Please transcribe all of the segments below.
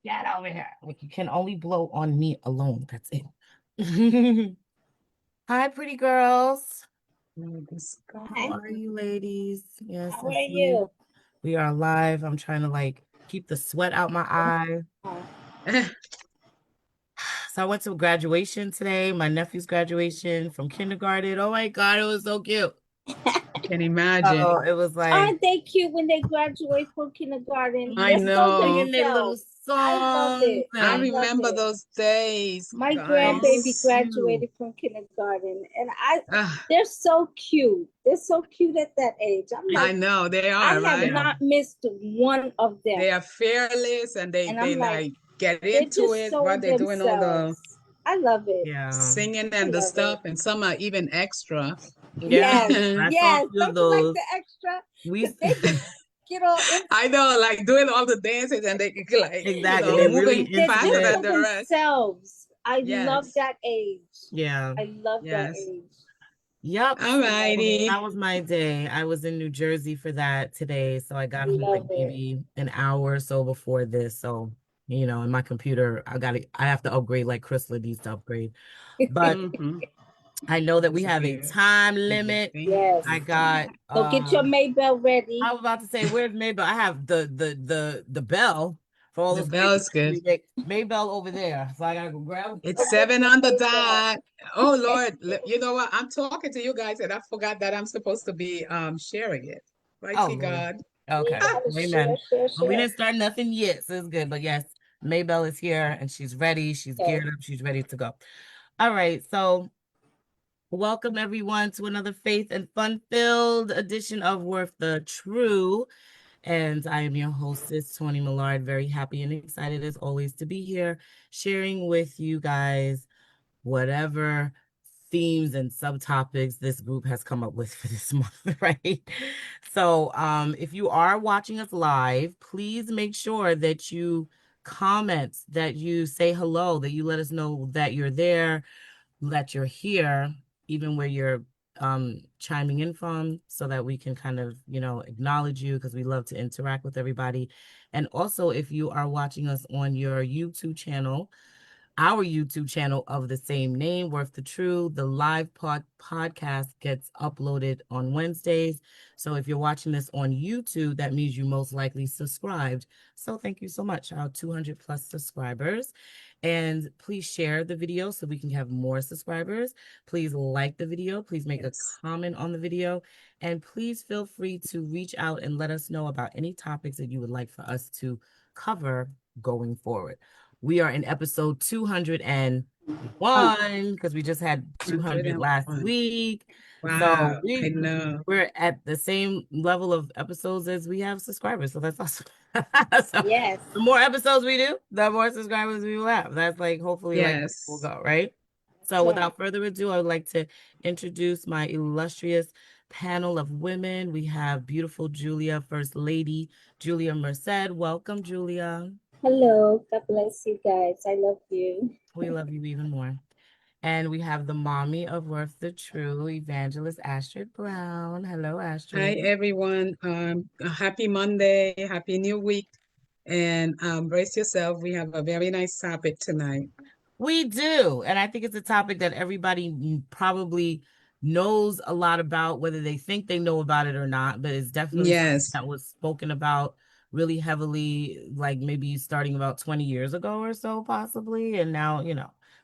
Get over here. Like you can only blow on me alone. That's it. Hi, pretty girls. How Hi, are you, ladies? Yes, how I are see. you? We are live. I'm trying to like keep the sweat out my eye. Oh, So I went to graduation today, my nephew's graduation from kindergarten. Oh my God, it was so cute. Can imagine. Oh, it was like aren't they cute when they graduate from kindergarten? I They're so know. singing their little themselves. I love songs it. I I and love remember it. those days, My so grandbaby guys. cute. graduated from kindergarten, and Ah, they're so cute. They're so cute at that age. I'm And I like, know they are, I have right? yeah, not missed one of them, They are fearless and they and they I'm like, like get they're into just it so while they're doing all the themselves. I love it. yeah, singing I and the love it. stuff, and some are even extra. yeah. Yes, I saw a yes. few of Don't you like those. the extra? We Because they just get all I know, like doing all the dances and they like, exactly. They really moving they're into faster just it. than so the rest. themselves. I love Yes, that age. Yeah. I love that yes. age. Yep. All Love So it. righty. that was my day. I was in New Jersey for that today. So I got home like Love it. maybe an hour or so before this. So, and my computer, I have to upgrade like Chrysler needs to upgrade. But Mm-hmm. I know that we have a Disappear. time limit. Everything. Yes. I got So get your Maybell I ready. was about to say, where's Maybell? I have the bell for all The this bell crazy is good. Maybell over there. So I gotta go grab. It's Go get 7 your on the Maybell. dot. Oh Lord, you know what? I'm talking to you guys and I forgot that I'm supposed to be sharing it. Oh Mighty Lord. God. You Okay. gotta share, Amen. share, Well, we share. didn't start nothing yet, so it's good. But yes, Maybell is here and she's ready. She's Okay. geared up. She's ready to go. All right. So welcome everyone to another faith and fun-filled edition of Worth the True. And I am your hostess, Tony Millard. Very happy and excited as always to be here, sharing with you guys whatever themes and subtopics this group has come up with for this month, right? So, if you are watching us live, please make sure that you comment, that you say hello, that you let us know that you're there, that you're here, even where you're chiming in from, so that we can kind of, acknowledge you because we love to interact with everybody. And also, if you are watching us on your YouTube channel, our YouTube channel of the same name, Worth the True. The live podcast gets uploaded on Wednesdays. So if you're watching this on YouTube, that means you most likely subscribed. So thank you so much, our 200 plus subscribers. And please share the video so we can have more subscribers. Please like the video. Please make a Yes. comment on the video. And please feel free to reach out and let us know about any topics that you would like for us to cover going forward. We are in episode 201 because we just had 200 last 101. week. So Wow, I we know. we're at the same level of episodes as we have subscribers. So that's awesome. So Yes. the more episodes we do, the more subscribers we will have. That's like hopefully like we'll Yes. go, right? So Right. without further ado, I would like to introduce my illustrious panel of women. We have beautiful Julia, First Lady Julia Merced. Welcome, Julia. Hello. God bless you guys. I love you. We love you even more. And we have the mommy of Worth the True, Evangelist Astrid Brown. Hello, Hi, Astrid. everyone. A happy Monday, happy new week, and brace yourself. We have a very nice topic tonight. We do. And I think it's a topic that everybody probably knows a lot about, whether they think they know about it or not, but it's definitely something Yes, that was spoken about really heavily, like maybe starting about 20 years ago or so, possibly. And now,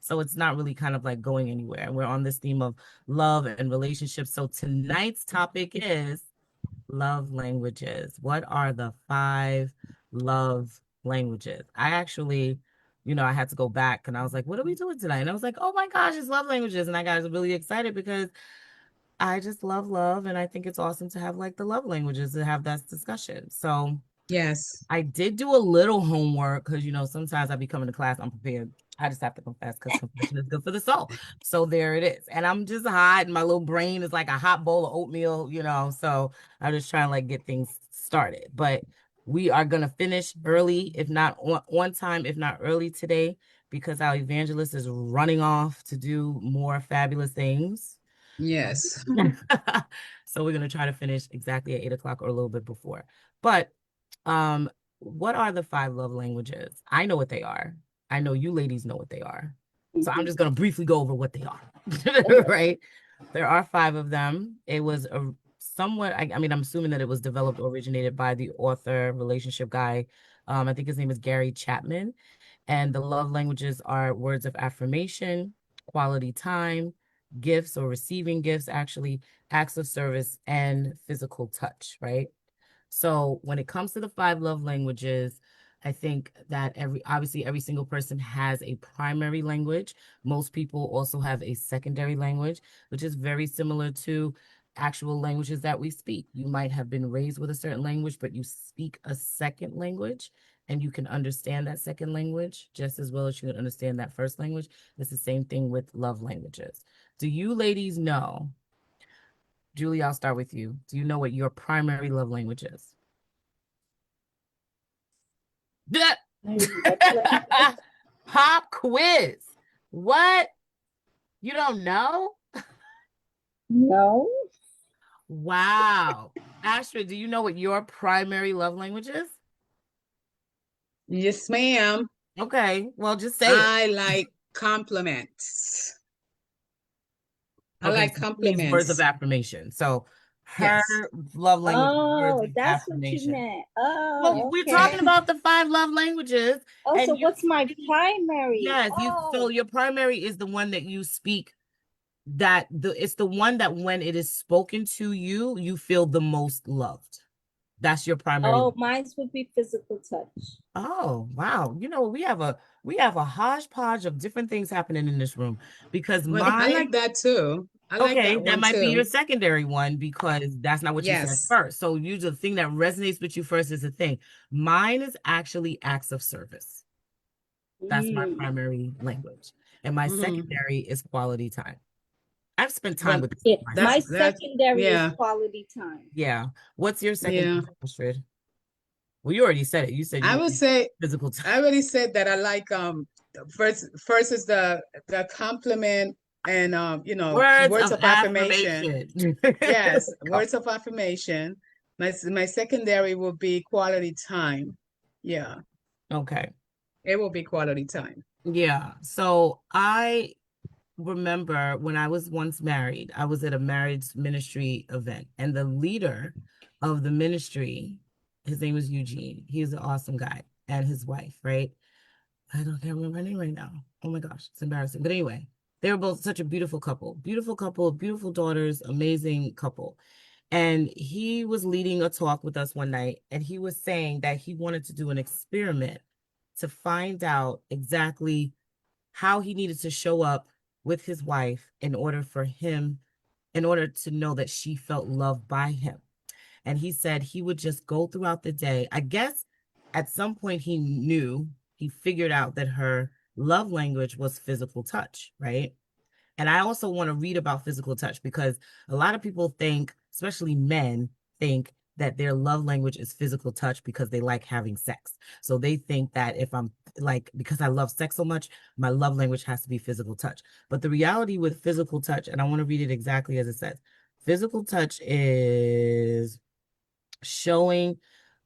so it's not really kind of like going anywhere. And we're on this theme of love and relationships. So tonight's topic is love languages. What are the 5 love languages? I actually, I had to go back and I was like, what are we doing tonight? And I was like, oh my gosh, it's love languages. And I got really excited because I just love love. And I think it's awesome to have like the love languages to have that discussion. So yes. I did do a little homework because, sometimes I be coming to class unprepared. I just have to confess because confession is good for the soul. So there it is. And I'm just hot and my little brain is like a hot bowl of oatmeal, so I'm just trying to like get things started. But we are going to finish early, if not on time, if not early today, because our evangelist is running off to do more fabulous things. Yes. So we're going to try to finish exactly at 8 o'clock or a little bit before. But what are the 5 love languages? I know what they are. I know you ladies know what they are. So I'm Mhm. just going to briefly go over what they are, right? There are 5 of them. It was a somewhat, I mean, I'm assuming that it was developed, originated by the author, relationship guy. I think his name is Gary Chapman. And the love languages are words of affirmation, quality time, gifts or receiving gifts, actually, acts of service, and physical touch, right? So when it comes to the 5 love languages, I think that obviously every single person has a primary language. Most people also have a secondary language, which is very similar to actual languages that we speak. You might have been raised with a certain language, but you speak a second language and you can understand that second language just as well as you can understand that first language. It's the same thing with love languages. Do you ladies know? Julie, I'll start with you. Do you know what your primary love language is? What language? Pop quiz. What? You don't know? No. Wow. Astrid, do you know what your primary love language is? Yes, ma'am. Okay, well, just say it. I like compliments. I Okay, like so she needs words of compliments. affirmation. So her Yes. love language is words Oh, of that's what you affirmation. meant. Well, Oh, we're talking okay. about the 5 love languages, Oh, so and you what's my speak. primary? Yes, so Oh, your primary is the one that you speak, it's the one that when it is spoken to you, you feel the most loved. That's your primary. oh, mine would be physical touch. Oh, wow. We have a hodgepodge of different things happening in this room because But I mine, like that too. I like okay, that that one might be your too. secondary one because that's not what you said Yes. first. So usually the thing that resonates with you first is the thing. Mine is actually acts of service. That's my Mm. primary language. And my Hmm. secondary is quality time. I've spent time Well, with Yeah, myself. my that's secondary is yeah, quality time. Yeah. What's your secondary, yeah. Astrid? Well, you already said it. You said I you would say physical time. I already said that I like first is the compliment and Words words of of affirmation. affirmation. Yes, words of affirmation. My secondary will be quality time. Yeah, Okay. it will be quality time. Yeah. So I remember when I was once married, I was at a marriage ministry event, and the leader of the ministry, his name was Eugene. He's an awesome guy, and his wife, right? Can't remember her name right now. Oh my gosh, it's embarrassing. But anyway, they were both such a beautiful couple, beautiful daughters, amazing couple. And he was leading a talk with us one night, and he was saying that he wanted to do an experiment to find out exactly how he needed to show up with his wife in order to know that she felt loved by him. And he said he would just go throughout the day. I guess at some point he figured out that her love language was physical touch, right? And I also want to read about physical touch because a lot of people think, especially men, think that their love language is physical touch because they like having sex. So they think that if I'm like, because I love sex so much, my love language has to be physical touch. But the reality with physical touch, and I want to read it exactly as it says, physical touch is showing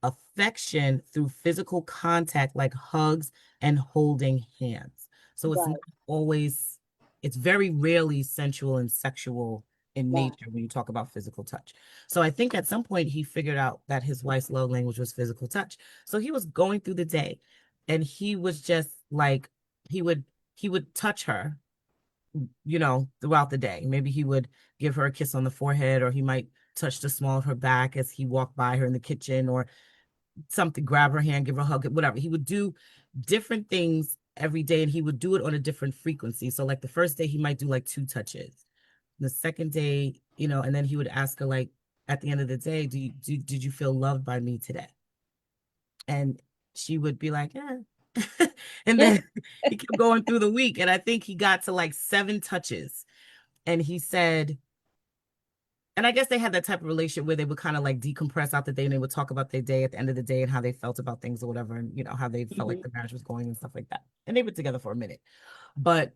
affection through physical contact like hugs and holding hands. So it's not Right, always, it's very rarely sensual and sexual in right. nature when you talk about physical touch. So I think at some point he figured out that his wife's love language was physical touch. So he was going through the day and he was just like, he would he would touch her, throughout the day. Maybe he would give her a kiss on the forehead, or he might touch the small of her back as he walked by her in the kitchen, or something, grab her hand, give her a hug, whatever. He would do different things every day, and he would do it on a different frequency. So, like the first day, he might do like 2 touches. The second day, and then he would ask her, like, at the end of the day, did you feel loved by me today? And she would be like, yeah. And then he kept going through the week. And I think he got to like 7 touches. And he said, and I guess they had that type of relationship where they would kind of like decompress out the day and they would talk about their day at the end of the day and how they felt about things or whatever, and how they felt like Mhm. the marriage was going and stuff like that. And they were together for a minute. But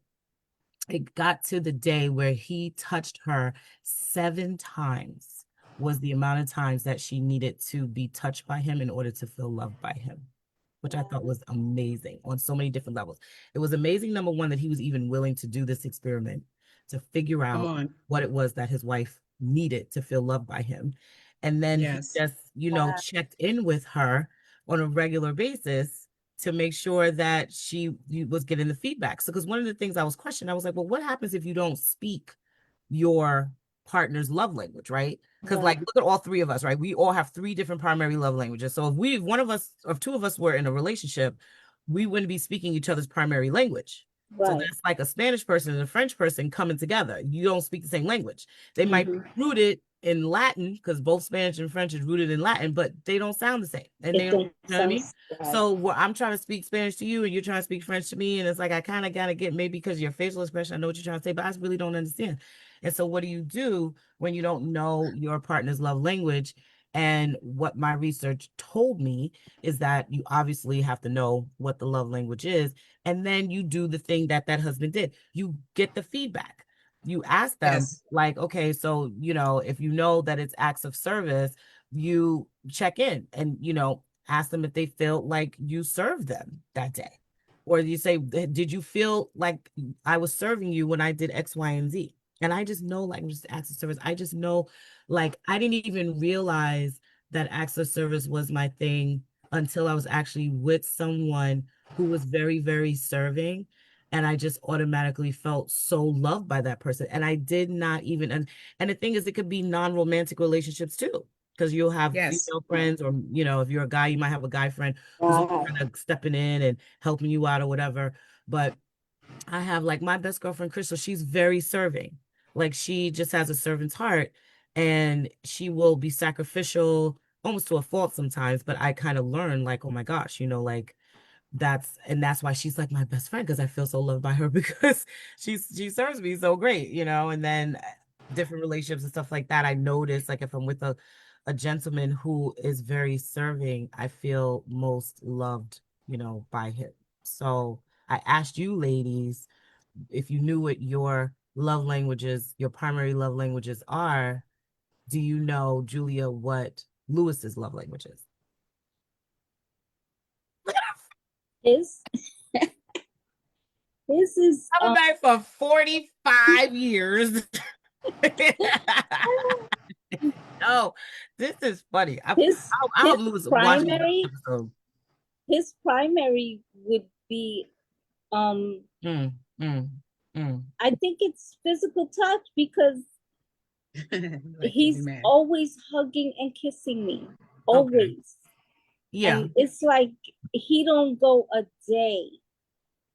it got to the day where he touched her 7 times was the amount of times that she needed to be touched by him in order to feel loved by him, which I thought was amazing on so many different levels. It was amazing, number one, that he was even willing to do this experiment to figure Come out on. what it was that his wife needed to feel loved by him. And then he Yes. just, Wow. checked in with her on a regular basis to make sure that she was getting the feedback. So, because one of the things I was questioning, I was like, well, what happens if you don't speak your partner's love language, right? Because like, look at all three of us, right? We all have three different primary love languages. So if one of us, or if two of us were in a relationship, we wouldn't be speaking each other's primary language. So Right. that's like a Spanish person and a French person coming together. You don't speak the same language. They might be Mhm. rooted in Latin, because both Spanish and French is rooted in Latin, but they don't sound the same. And they It don't, don't you know what I mean? sound right. So I'm trying to speak Spanish to you and you're trying to speak French to me. And it's like, I kind of got to get, maybe because your facial expression, I know what you're trying to say, but I really don't understand. And so what do you do when you don't know your partner's love language? And what my research told me is that you obviously have to know what the love language is. And then you do the thing that that husband did. You get the feedback. You ask them, Yes. like, okay, so, if you know that it's acts of service, you check in and, ask them if they feel like you served them that day. Or you say, did you feel like I was serving you when I did X, Y, and Z? And I just know, like, just acts of service. I just know, like, I didn't even realize that acts of service was my thing until I was actually with someone who was very, very serving. And I just automatically felt so loved by that person. And I did not even, and the thing is, it could be non-romantic relationships too, because you'll have Yes. female friends, or, if you're a guy, you might have a guy friend who's Right. kind of stepping in and helping you out or whatever. But I have, like, my best girlfriend, Crystal, she's very serving. Like, she just has a servant's heart, and she will be sacrificial almost to a fault sometimes. But I kind of learn, like, oh my gosh, like, that's why she's like my best friend, because I feel so loved by her because she serves me so great, and then different relationships and stuff like that. I notice, like, if I'm with a gentleman who is very serving, I feel most loved, by him. So I asked you ladies if you knew what your love languages, your primary love languages are. Do you know, Julia, what Lewis's love language is? His his is I've been married for 45 years. No, this is funny. I his hope Lewis watches this primary episode. his primary would be Mm, mm, mm. I think it's physical touch, because Like he's any man. always hugging and kissing me. Okay. Always. Yeah. And it's like he don't go a day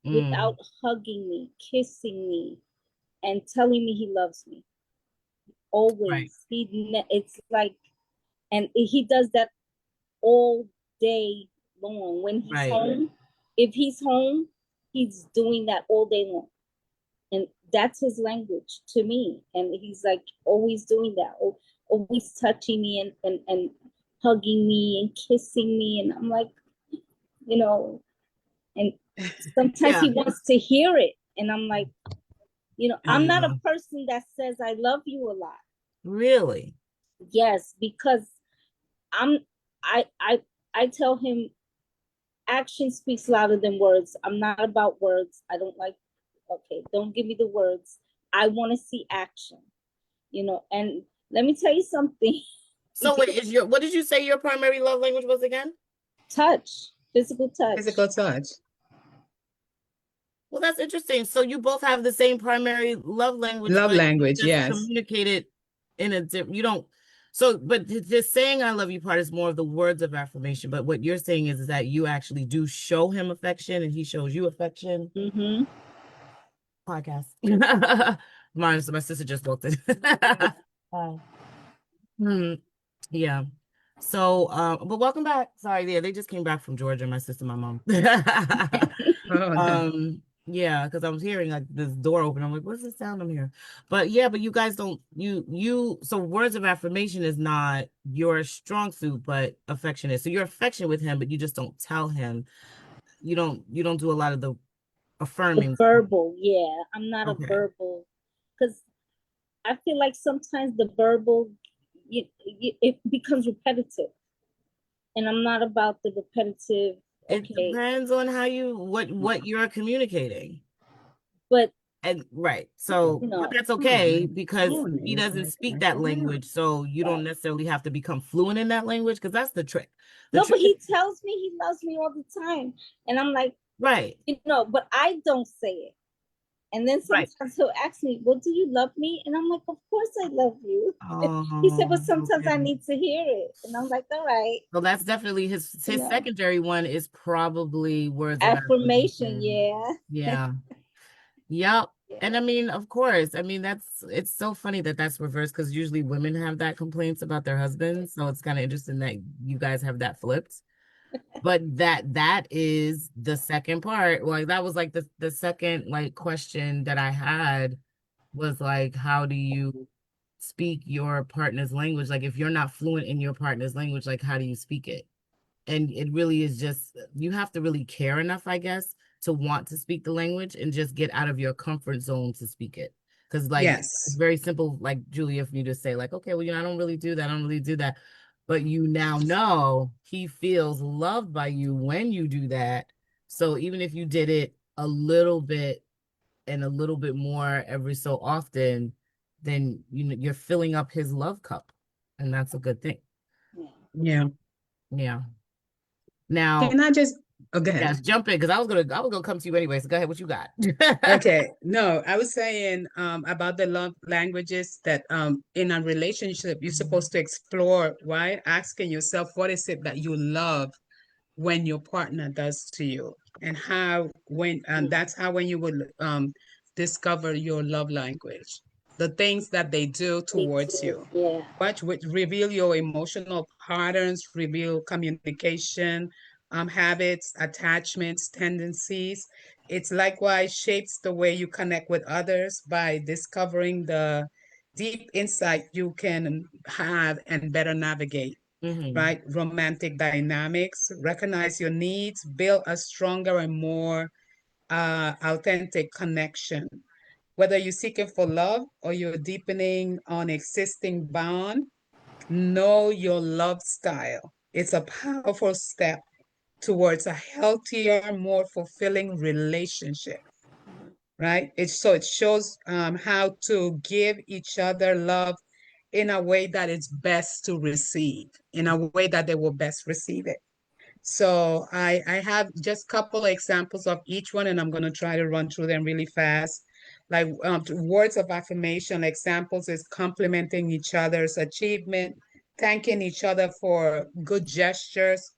Mm. without hugging me, kissing me, and telling me he loves me. Always. Right. It's like, and he does that all day long. When he's Right. home, if he's home, he's doing that all day long. And that's his language to me. And he's like always doing that, always touching me and hugging me and kissing me. And I'm like, and sometimes he wants to hear it. And I'm like, I'm not a person that says I love you a lot. Really? Yes, because I tell him action speaks louder than words. I'm not about words. I don't like, okay, don't give me the words. I want to see action, and let me tell you something. So wait, what did you say your primary love language was again? Touch, physical touch. Physical touch. Well, that's interesting. So you both have the same primary love language. Love but language, just yes. communicate it in a different, you don't. So, but the saying "I love you" part is more of the words of affirmation. But what you're saying is that you actually do show him affection, and he shows you affection. Mm-hmm. Podcast. My sister just walked in. Yeah. So, but welcome back. Sorry, yeah, they just came back from Georgia. My sister, my mom. Oh, Yeah, because I was hearing like this door open. I'm like, what's the sound I'm hearing? But yeah, but you guys don't so words of affirmation is not your strong suit, but affection is. So you're affectionate with him, but you just don't tell him. You don't do a lot of the affirming. Verbal, yeah. I'm not Okay. a verbal, because I feel like sometimes the verbal it becomes repetitive, and I'm not about the repetitive. It Okay, depends on how you what you're communicating. but And right. So, you but know, that's okay because he doesn't speak that language. So you don't right. necessarily have to become fluent in that language because that's the trick. The No, but trick is, he tells me he loves me all the time, and I'm like, right, you know, but I don't say it. And then right. sometimes he'll ask me, well, do you love me? And I'm like, of course I love you. He said, but Oh, sometimes I okay. need to hear it. And I'm like, all right, Well, that's definitely his you know, secondary one is probably words of affirmation. affirmation. Yeah. Yeah. Yep. And I Yeah. mean, of course, I mean it's so funny that that's reversed because usually women have that complaints about their husbands. So it's kind of interesting that you guys have that flipped. But that is the second part. Like that was like the second like question that I had was like, how do you speak your partner's language? Like if you're not fluent in your partner's language, like how do you speak it? And it really is just you have to really care enough, I guess, to want to speak the language and just get out of your comfort zone to speak it. Because like it's Yes. very simple, like Julia, for you to say, like, okay, well, I don't really do that. I don't really do that. But you now know he feels loved by you when you do that. So even if you did it a little bit and a little bit more every so often, then you're filling up his love cup. And that's a good thing. Yeah. Yeah. Now, Can I just, oh, go ahead. yes, jump in because I was gonna come to you anyway. So go ahead, what you got? Okay, no, I was saying about the love languages that in a relationship you're supposed to explore, right? Asking yourself what is it that you love when your partner does to you, and how when and that's how when you will discover your love language, the things that they do Me towards too. you. Yeah. Watch which reveal your emotional patterns, reveal communication, habits, attachments, tendencies. It's likewise shapes the way you connect with others by discovering the deep insight you can have and better navigate, Hmm. right? Romantic dynamics, recognize your needs, build a stronger and more authentic connection. Whether you're seeking for love or you're deepening on existing bond, know your love style. It's a powerful step towards a healthier, more fulfilling relationship, right? It shows how to give each other love in a way that is best to receive, in a way that they will best receive it. So I have just a couple of examples of each one, and I'm going to try to run through them really fast. Like words of affirmation, examples is complimenting each other's achievement, thanking each other for good gestures,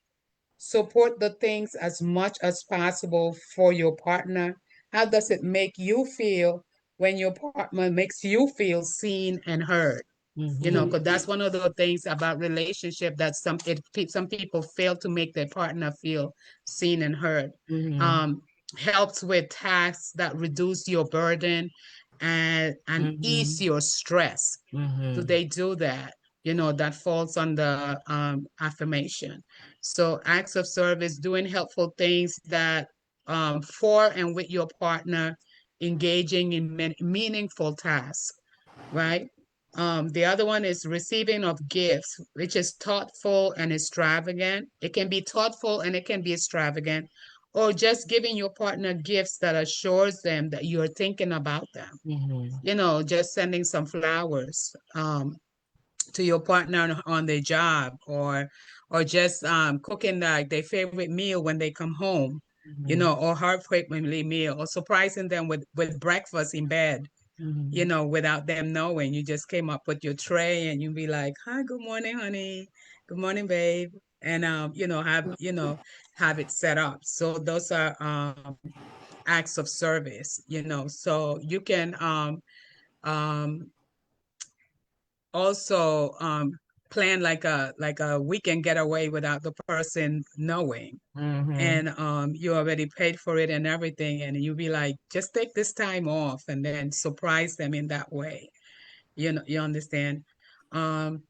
support the things as much as possible for your partner. How does it make you feel when your partner makes you feel seen and heard? You know, Hmm. because that's one of the things about relationship that some people fail to make their partner feel seen and heard. Hmm. Um, helps with tasks that reduce your burden and ease Hmm. your stress. Do Hmm. they do that? You know, that falls under affirmation. So acts of service, doing helpful things that for and with your partner, engaging in meaningful tasks, right? The other one is receiving of gifts, which is thoughtful and extravagant. It can be thoughtful and it can be extravagant, or just giving your partner gifts that assures them that you're thinking about them. Hmm. You know, just sending some flowers to your partner on their job, or just cooking like their favorite meal when they come home, you Hmm. know, or heartbreakingly meal, or surprising them with breakfast in bed, you Hmm. know, without them knowing. You just came up with your tray and you be like, "Hi, good morning, honey. Good morning, babe." And you know, have it set up. So those are acts of service, you know. So you can um also plan like a weekend getaway without the person knowing. Hmm. And you already paid for it and everything, and you be like, just take this time off and then surprise them in that way. You know, you understand? Um,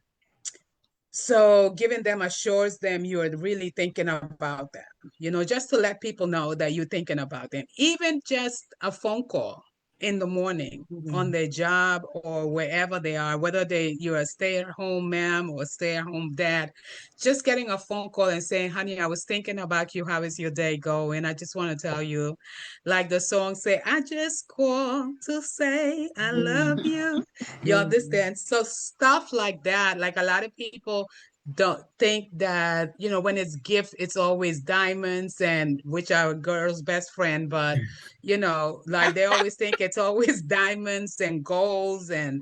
so giving them assures them you're really thinking about them, you know, just to let people know that you're thinking about them. Even just a phone call in the morning Mhm. on their job or wherever they are, whether you're a stay-at-home mom or a stay-at-home dad, just getting a phone call and saying, honey, I was thinking about you. How is your day going? I just want to tell you, like the song say, I just called to say I love you. You understand? So stuff like that, like a lot of people don't think that, you know, when it's gift, it's always diamonds, and which are a girl's best friend, but you know, like they always think it's always diamonds and golds and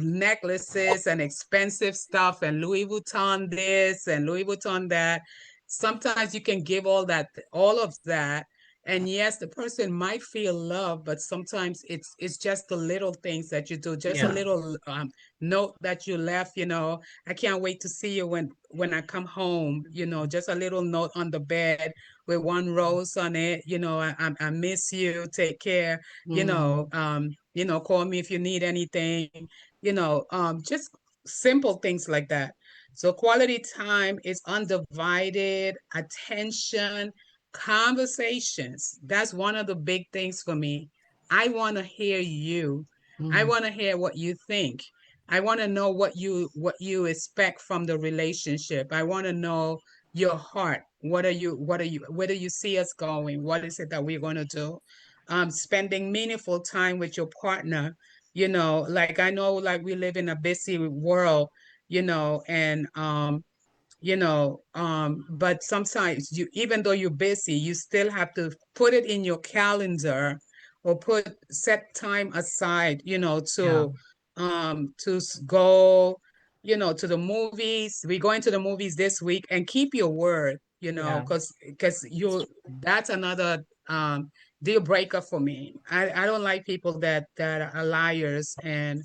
necklaces and expensive stuff and Louis Vuitton this and Louis Vuitton that. Sometimes you can give all of that, and yes, the person might feel love, but sometimes it's just the little things that you do, just a Yeah. little note that you left, you know, I can't wait to see you when I come home, you know, just a little note on the bed with one rose on it, you know, I miss you, take care, you know, call me if you need anything, just simple things like that. So quality time is undivided attention, conversations. That's one of the big things for me. I want to hear you. I want to hear what you think. I want to know what you expect from the relationship. I want to know your heart. Where do you see us going? What is it that we're going to do? Spending meaningful time with your partner, you know, like I know like we live in a busy world, you know, and but sometimes you, even though you're busy, you still have to put it in your calendar or set time aside, you know, to go, you know, to the movies. We're going to the movies this week, and keep your word, you know, because that's another deal breaker for me. I don't like people that are liars, and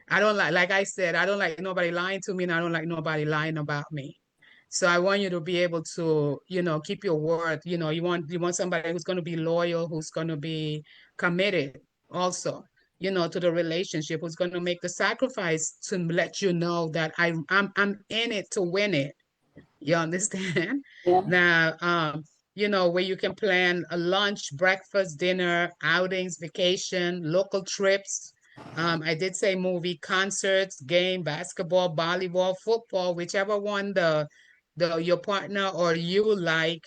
I don't like I said, I don't like nobody lying to me, and I don't like nobody lying about me. So I want you to be able to, you know, keep your word. You know, you want somebody who's going to be loyal, who's going to be committed also, you know, to the relationship, who's going to make the sacrifice to let you know that I'm in it to win it. You understand? Yeah. Now, you know, where you can plan a lunch, breakfast, dinner, outings, vacation, local trips. I did say movie, concerts, game, basketball, volleyball, football, whichever one the your partner or you like,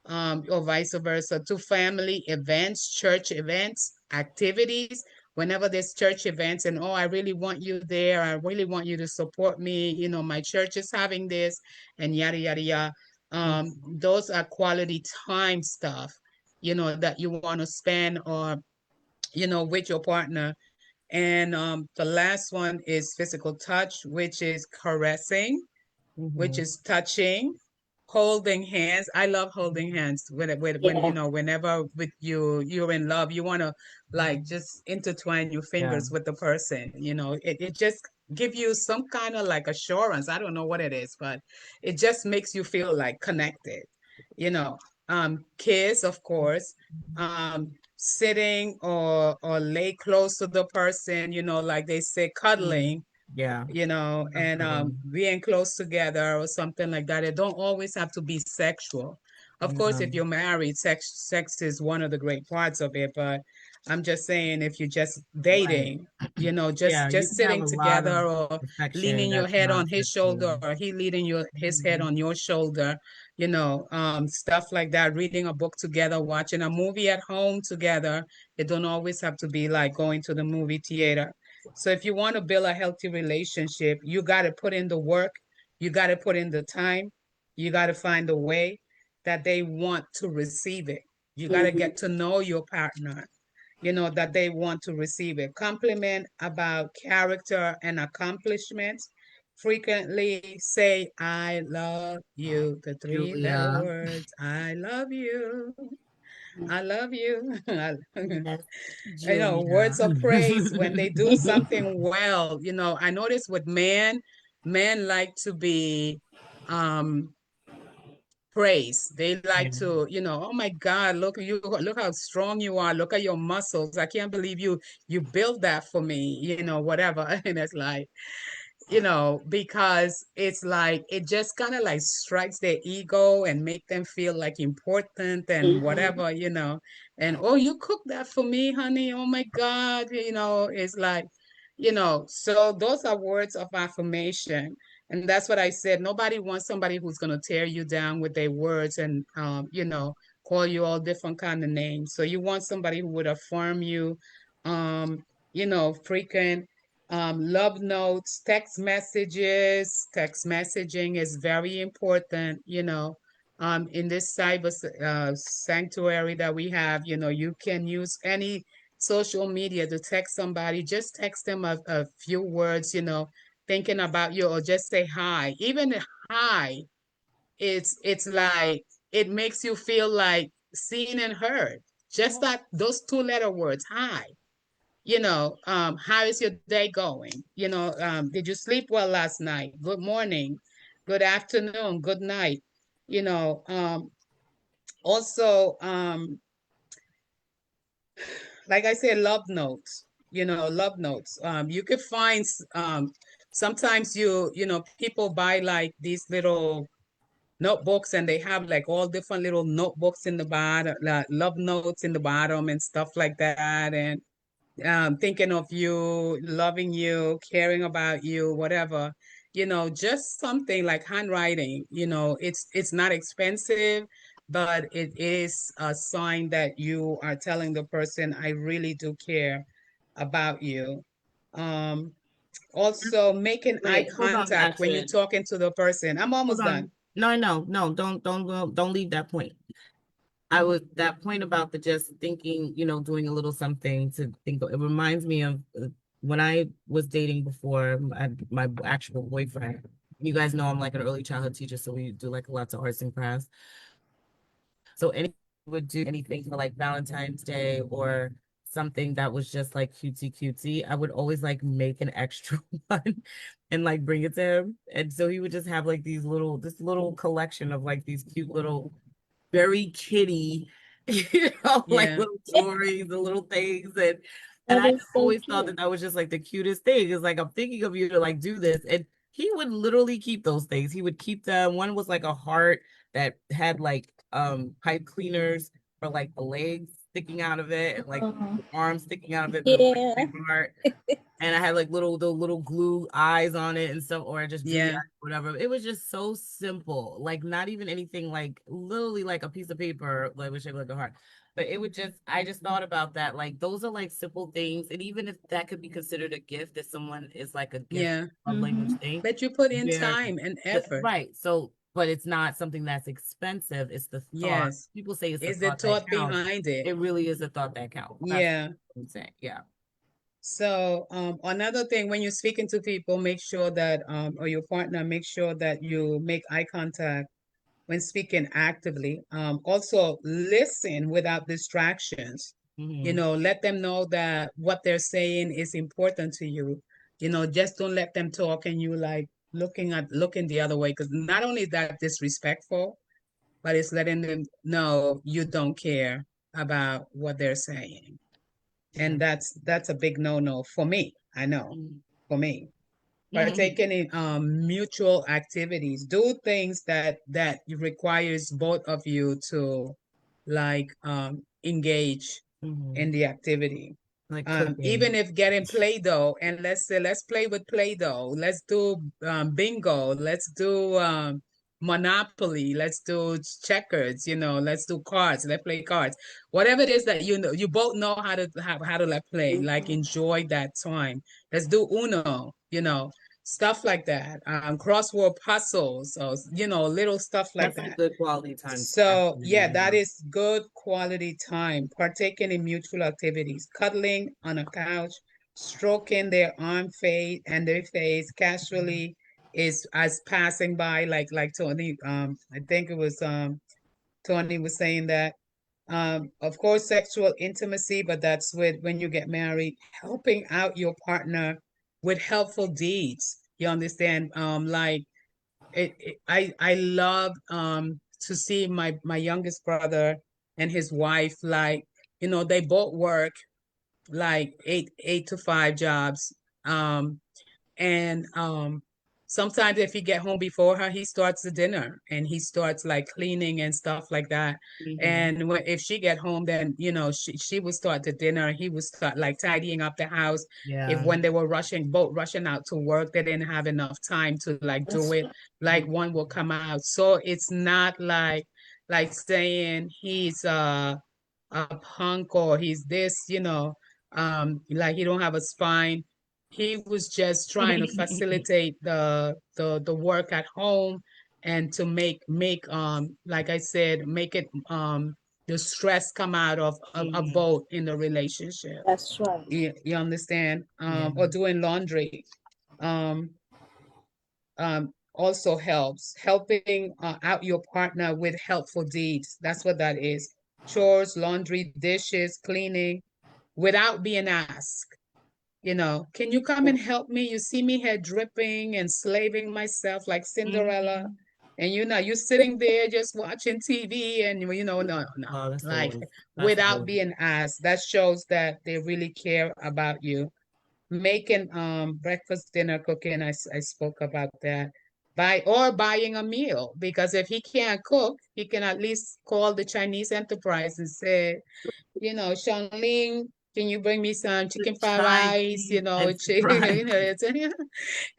or vice versa, to family events, church events, activities. Whenever there's church events, and oh, I really want you there, I really want you to support me, you know, my church is having this, and yada yada yada. Those are quality time stuff, you know, that you want to spend, or you know, with your partner. And the last one is physical touch, which is caressing, which is touching, holding hands. I love holding hands when you Yeah. know, whenever with you're in love, you want to like just intertwine your fingers with the person, you know, it just give you some kind of like assurance. I don't know what it is, but it just makes you feel like connected, you know. Kiss, of course, sitting or lay close to the person, you know, like they say, cuddling, Yeah. you know, and being close together or something like that. It don't always have to be sexual. Of course, if you're married, sex is one of the great parts of it, but I'm just saying, if you're just dating, you know, Yeah, you just can have sitting a lot of together, or affection leaning your that's head not on his sexual. shoulder, or he leaning his head on your shoulder, you know, stuff like that, reading a book together, watching a movie at home together. It don't always have to be like going to the movie theater. So if you want to build a healthy relationship, you got to put in the work, you got to put in the time, you got to find a way that they want to receive it. You got to get to know your partner, you know, that they want to receive it. Compliment about character and accomplishments. Frequently say, I love you, the three-letter Julia. words, I love you. I love you. Yes, You know, Julia. words of praise when they do something well. You know, I notice with men like to be um praised. They like to, you know, oh my God, look you, look how strong you are. Look at your muscles. I can't believe you built that for me, you know, whatever. And it's like, because it's like it just kind of like strikes their ego and make them feel like important and whatever, and oh, you cooked that for me, honey. Oh my God, it's like, so those are words of affirmation. And that's what I said. Nobody wants somebody who's going to tear you down with their words and, call you all different kind of names. So you want somebody who would affirm you, um, frequent love notes, text messages. Text messaging is very important, in this cyber sanctuary that we have. You can use any social media to text somebody. Just text them a few words, thinking about you, or just say hi. Even a hi, it's like it makes you feel like seen and heard. Just that those two-letter words, hi. How is your day going? Did you sleep well last night? Good morning, good afternoon, good night. You know, also, like I said, love notes. Love notes. You could find sometimes people buy like these little notebooks, and they have like all different little notebooks in the bottom, love notes in the bottom and stuff like that. And thinking of you, loving you, caring about you, whatever, just something like handwriting, it's not expensive, but it is a sign that you are telling the person, I really do care about you. Um, Also making eye Wait, hold on, contact when you're Ashley. talking to the person. I'm Hold almost done. on. No, no, no, don't leave that point. I was that point about the just thinking, doing a little something to think. It reminds me of when I was dating before my actual boyfriend. You guys know I'm like an early childhood teacher, so we do like lots of arts and crafts. So any would do anything for like Valentine's Day or something that was just like cutesy, I would always like make an extra one and like bring it to him. And so he would just have like this little collection of like these cute little, very kitty, like Yeah. little toys, the little things. And That I is so always thought cute. that was just like the cutest thing. It's like, I'm thinking of you to like do this. And he would literally keep those things. He would keep them. One was like a heart that had like pipe cleaners for like the legs sticking out of it and like Uh-huh. the arms sticking out of it, but it was like Yeah. a big heart. And I had like the little glue eyes on it and stuff, or just drew the Yeah. eyes, whatever. It was just so simple, like not even anything, like literally like a piece of paper, like with shape like a heart. But it would just, I just thought about that. Like those are like simple things, and even if that could be considered a gift, if someone is like a gift Yeah. love language Mm-hmm. thing, But you put in where time and effort. right. So, but it's not something that's expensive. It's the thought. Yes. People say it's the Is the thought that thought counts. behind it. It really is the thought that counts. That's Yeah. what I'm saying. Yeah. So another thing, when you're speaking to people, make sure that or your partner, make sure that you make eye contact when speaking actively. Also listen without distractions. Hmm. Let them know that what they're saying is important to you. Just don't let them talk and you like looking the other way, because not only is that disrespectful, but it's letting them know you don't care about what they're saying. Yeah. And that's a big no-no for me. I know, for me. Mm-hmm. Partaking in mutual activities. Do things that requires both of you to like engage Hmm. in the activity. Like Even cooking. if getting Play-Doh, and let's say let's play with Play-Doh. Let's do bingo. Let's do Monopoly. Let's do checkers. Let's do cards. Let's play cards. Whatever it is that you both know how to like play. Like enjoy that time. Let's do Uno. Stuff like that. Crossword puzzles, or little stuff like That's some that. good quality time to So actually, yeah, that yeah. is good quality time. Partaking in mutual activities, cuddling on a couch, stroking their arm face and their face casually is as passing by, like Tony. I think it was Tony was saying that. Of course, sexual intimacy, but that's with when you get married, helping out your partner with helpful deeds. You understand? Like I love to see my youngest brother and his wife, like they both work like eight to five jobs, um And sometimes if he get home before her, he starts the dinner and he starts like cleaning and stuff like that. And if she get home, then she would start the dinner. He would start like tidying up the house. If Yeah. when they were both rushing out to work, they didn't have enough time to like do it. Like one will come out. So it's not like saying he's a punk or he's this, like he don't have a spine. He was just trying to facilitate the work at home and to make like I said, make it the stress come out of both in the relationship. That's right. You understand? Yeah. Or doing laundry. Um also helps. Helping out your partner with helpful deeds. That's what that is. Chores, laundry, dishes, cleaning, without being asked. Can you come and help me? You see me here dripping and slaving myself like Cinderella. And you're sitting there just watching TV and no, Oh, that's the like worst. That's the without worst. being asked. That shows that they really care about you. Making breakfast, dinner, cooking, I spoke about that. Buying a meal, because if he can't cook, he can at least call the Chinese enterprise and say, Shanling, can you bring me some chicken fried rice?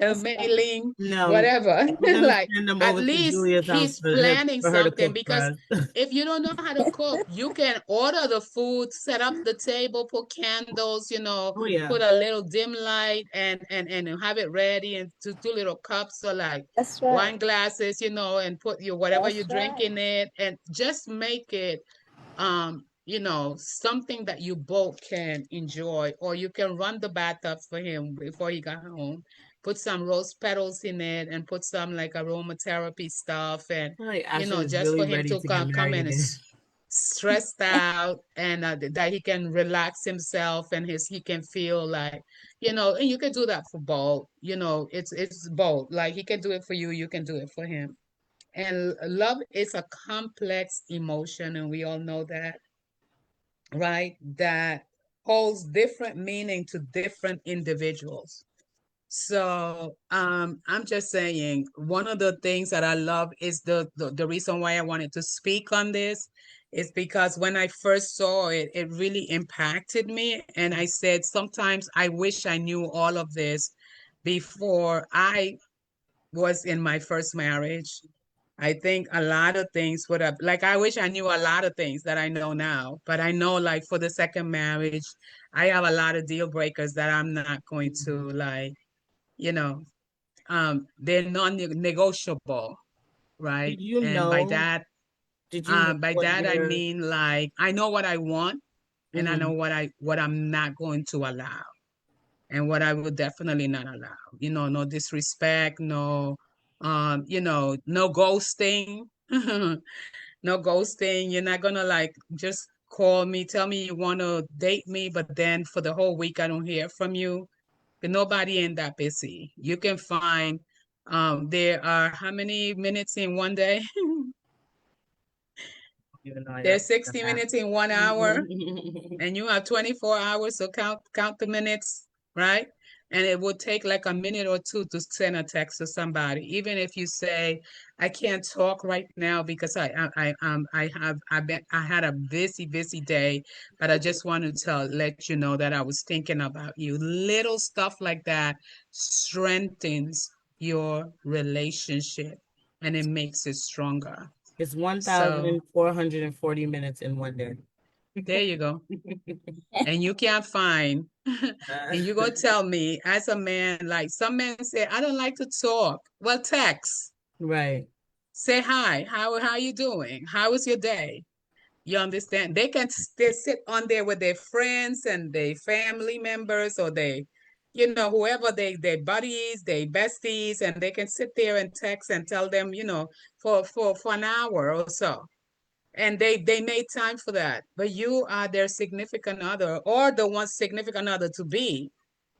Mailing, No, whatever. we're gonna Like send them at over to least Julia's house he's planning for her to something, cook for because us. if you don't know how to cook, you can order the food, set up the table, put candles, Oh yeah. put a little dim light and have it ready, and two little cups or like That's right. wine glasses, and put your whatever That's you drink right. in it, and just make it something that you both can enjoy. Or you can run the bath up for him before he got home, put some rose petals in it and put some like aromatherapy stuff, and I feel like Asher is just really for him ready to to get come married in and again. stressed out, and that he can relax himself, and he can feel like, and you can do that for both. It's both. Like he can do it for you, you can do it for him. And love is a complex emotion, and we all know that, right? That holds different meaning to different individuals. So I'm just saying, one of the things that I love is the reason why I wanted to speak on this is because when I first saw it, it really impacted me. And I said, sometimes I wish I knew all of this before I was in my first marriage. I think a lot of things would have, like, I wish I knew a lot of things that I know now, but I know, like, for the second marriage, I have a lot of deal breakers that I'm not going to, like, you know, they're non-negotiable, right? Did you And know? Did you know by what that I your mean, like, I know what I want, and I know what I'm not going to allow, and what I would definitely not allow. No disrespect, no, no ghosting, no ghosting. You're not gonna like just call me, tell me you want to date me, but then for the whole week I don't hear from you. But nobody ain't that busy. You can find there are how many minutes in one day? even know I got There's 60 minutes in 1 hour, and you have 24 hours, so count the minutes, right? And it would take like a minute or two to send a text to somebody. Even if you say, I can't talk right now because I had a busy day, but I just wanted to let you know that I was thinking about you. Little stuff like that strengthens your relationship, and it makes it stronger. It's So 1,440 minutes in one day. there you go. And you can't find, and you go tell me as a man, like some men say, I don't like to talk. Well, text, Right. say hi, how you doing? How was your day? You understand? They sit on there with their friends and their family members, or whoever their buddies, their besties, and they can sit there and text and tell them, for an hour or so. And they made time for that. But you are their significant other, or the one significant other to be,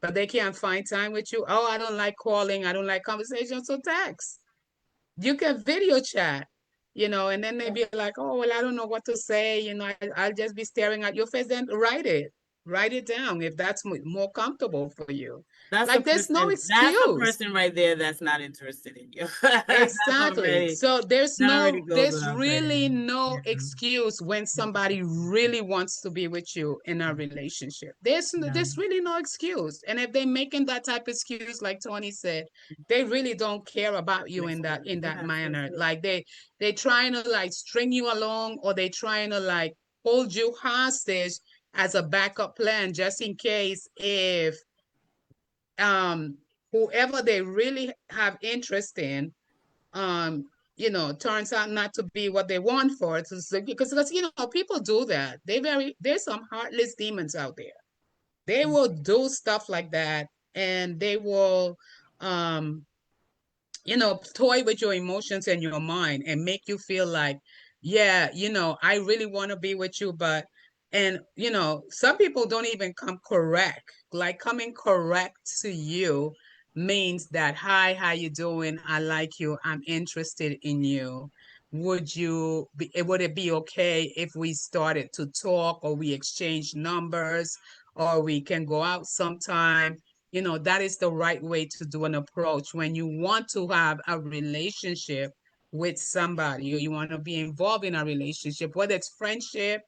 but they can't find time with you. Oh, I don't like calling, I don't like conversation, so text. You can video chat, and then they be like, oh, well, I don't know what to say, I'll just be staring at your face. Then write it. Write it down if that's more comfortable for you. That's a Like, there's no person. That's a excuse. person right there that's not interested in you. That's Exactly. already So that already goes there's without really saying. no Yeah. excuse when somebody really wants to be with you in a relationship. There's really no excuse. And if they're making that type of excuse, like Tony said, they really don't care about you in that Yes, yes, manner. yes. Like, they trying to like string you along, or they trying to like hold you hostage as a backup plan just in case if whoever they really have interest in um turns out not to be what they want for it. Because people do that. There's some heartless demons out there. They will do stuff like that, and they will um toy with your emotions and your mind and make you feel like, yeah, I really want to be with you, but and some people don't even come correct. Like, coming correct to you means that, hi, how you doing? I like you. I'm interested in you. Would it be okay if we started to talk, or we exchange numbers, or we can go out sometime? That is the right way to do an approach when you want to have a relationship with somebody, or you want to be involved in a relationship, whether it's friendship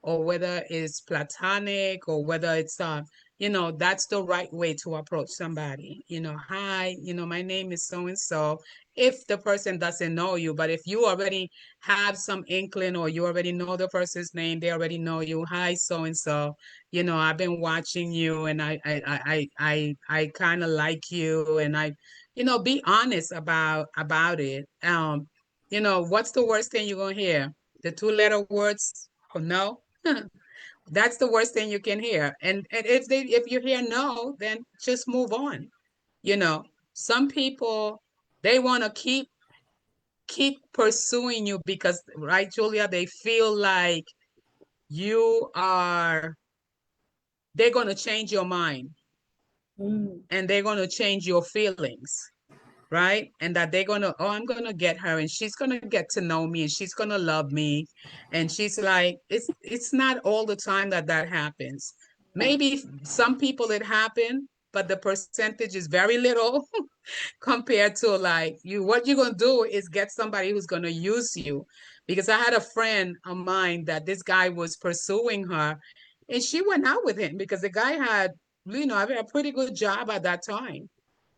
or whether it's platonic, or whether it's that's the right way to approach somebody. Hi, my name is so and so. If the person doesn't know you, but if you already have some inkling, or you already know the person's name, they already know you. Hi, so and so. I've been watching you, and I kind of like you, and be honest about it. What's the worst thing you're gonna hear? The two-letter words, oh, no. That's the worst thing you can hear. And if you hear no, then just move on. You know, some people, they want to keep pursuing you because, right, Julia, they feel like you are they're going to change your mind, and they're going to change your feelings, right? And that they're going to, oh, I'm going to get her, and she's going to get to know me, and she's going to love me. And she's like, it's not all the time that happens. Maybe some people it happen, but the percentage is very little compared to, like, what you're going to do is get somebody who's going to use you. Because I had a friend of mine that this guy was pursuing her, and she went out with him because the guy had, a pretty good job at that time.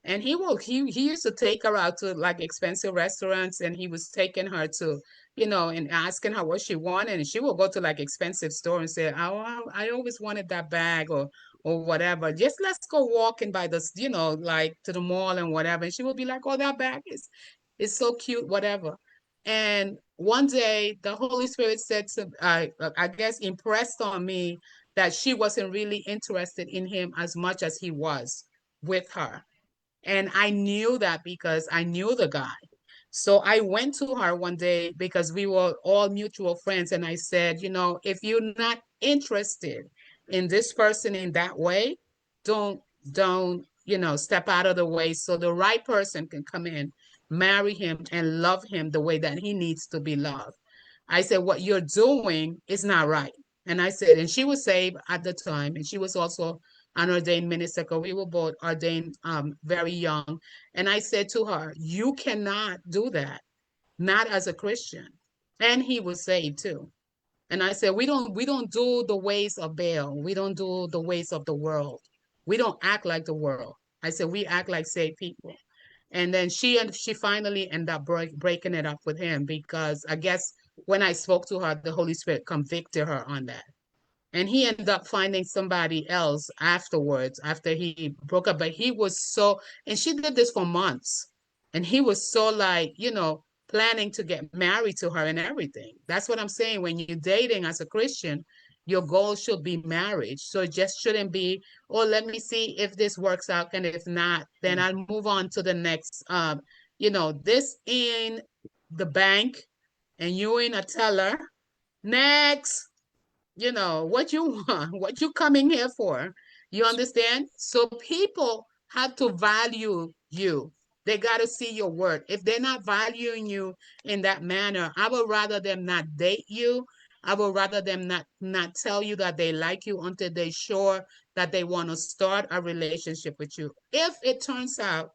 And he used to take her out to like expensive restaurants, and he was taking her to, and asking her what she wanted, and she will go to like expensive store and say, oh, I always wanted that bag, or whatever. Just let's go walking by this, like to the mall and whatever. And she will be like, oh, that bag is so cute, whatever. And one day the Holy Spirit said to, I guess, impressed on me that she wasn't really interested in him as much as he was with her. And I knew that because I knew the guy. So I went to her one day because we were all mutual friends. And I said, if you're not interested in this person in that way, don't, step out of the way so the right person can come in, marry him, and love him the way that he needs to be loved. I said, what you're doing is not right. And I said, and she was saved at the time, and she was also an ordained minister, because we were both ordained very young. And I said to her, you cannot do that, not as a Christian. And he was saved too. And I said, we don't do the ways of Baal. We don't do the ways of the world. We don't act like the world. I said, we act like saved people. And then she finally ended up breaking it up with him, because I guess when I spoke to her, the Holy Spirit convicted her on that. And he ended up finding somebody else afterwards, after he broke up. But he was so, and she did this for months. And he was so, like, planning to get married to her and everything. That's what I'm saying. When you're dating as a Christian, your goal should be marriage. So it just shouldn't be, oh, let me see if this works out. And if not, then I'll move on to the next. This in the bank, and you in a teller. Next, what you want, what you coming here for. You understand? So people have to value you. They got to see your work. If they're not valuing you in that manner, I would rather them not date you. I would rather them not tell you that they like you until they sure that they want to start a relationship with you. If it turns out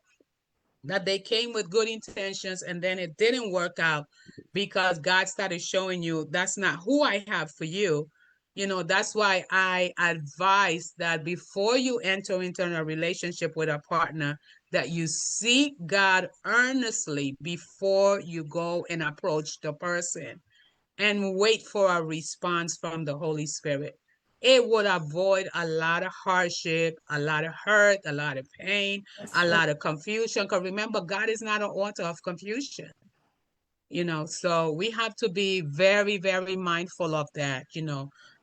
that they came with good intentions and then it didn't work out because God started showing you that's not who I have for you. That's why I advise that before you enter into a relationship with a partner, that you seek God earnestly before you go and approach the person and wait for a response from the Holy Spirit. It would avoid a lot of hardship, a lot of hurt, a lot of pain, That's a right. lot of confusion. Because remember, God is not an author of confusion. So we have to be very, very mindful of that,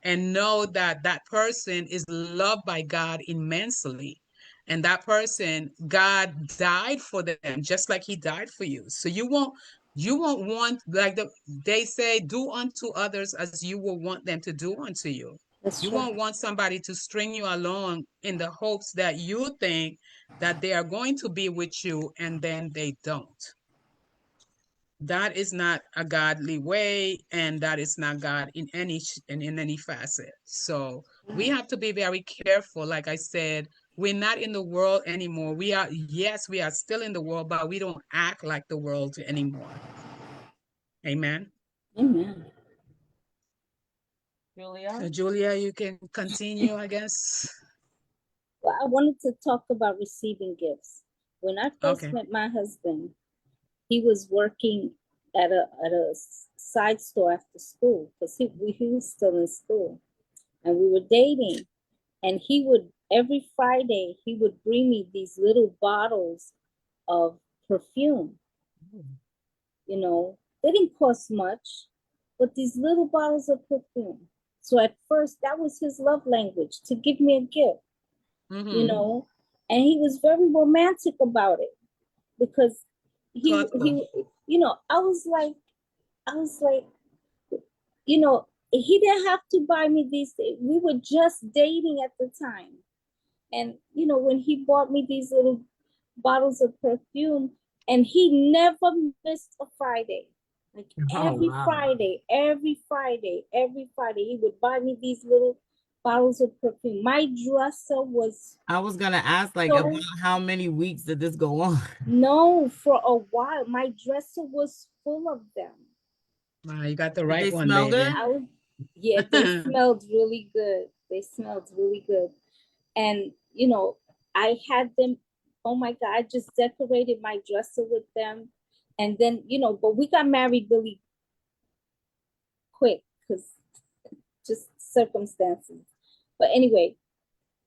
and know that that person is loved by God immensely. And that person, God died for them just like he died for you. So you won't want, like they say, do unto others as you will want them to do unto you. That's You right. won't want somebody to string you along in the hopes that you think that they are going to be with you and then they don't. That is not a godly way, and that is not God in any facet. So we have to be very careful. Like I said, we're not in the world anymore. Yes, we are still in the world, but we don't act like the world anymore. Amen. Amen. Julia? So Julia, you can continue, I guess. Well, I wanted to talk about receiving gifts. When I first Okay. met my husband, he was working at a side store after school because he was still in school, and we were dating. And he would every Friday he would bring me these little bottles of perfume. They didn't cost much, but these little bottles of perfume. So at first, that was his love language, to give me a gift. Mm-hmm. And he was very romantic about it because Thoughtful. I was like, he didn't have to buy me these things. We were just dating at the time. And when he bought me these little bottles of perfume, and he never missed a Friday. Like Oh, wow. every Friday, he would buy me these little bottles of perfume. My dresser was I was gonna ask, like, so about how many weeks did this go on? no, for a while. My dresser was full of them. Wow, you got the Did right they one, smell baby. good? Yeah, they smelled really good. They smelled really good. And I had them. Oh my God, I just decorated my dresser with them. And then but we got married really quick because just circumstances. But anyway,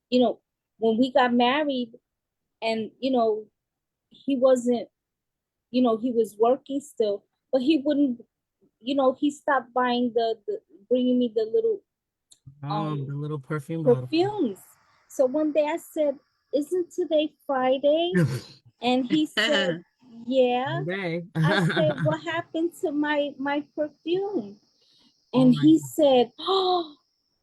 when we got married, and he wasn't, he was working still, but he wouldn't, he stopped buying the bringing me the little The little perfume bottle. perfumes. So one day I said, "Isn't today Friday?" And he said, "Yeah." Okay. I said, "What happened to my perfume?" Oh And my he said, "Oh,"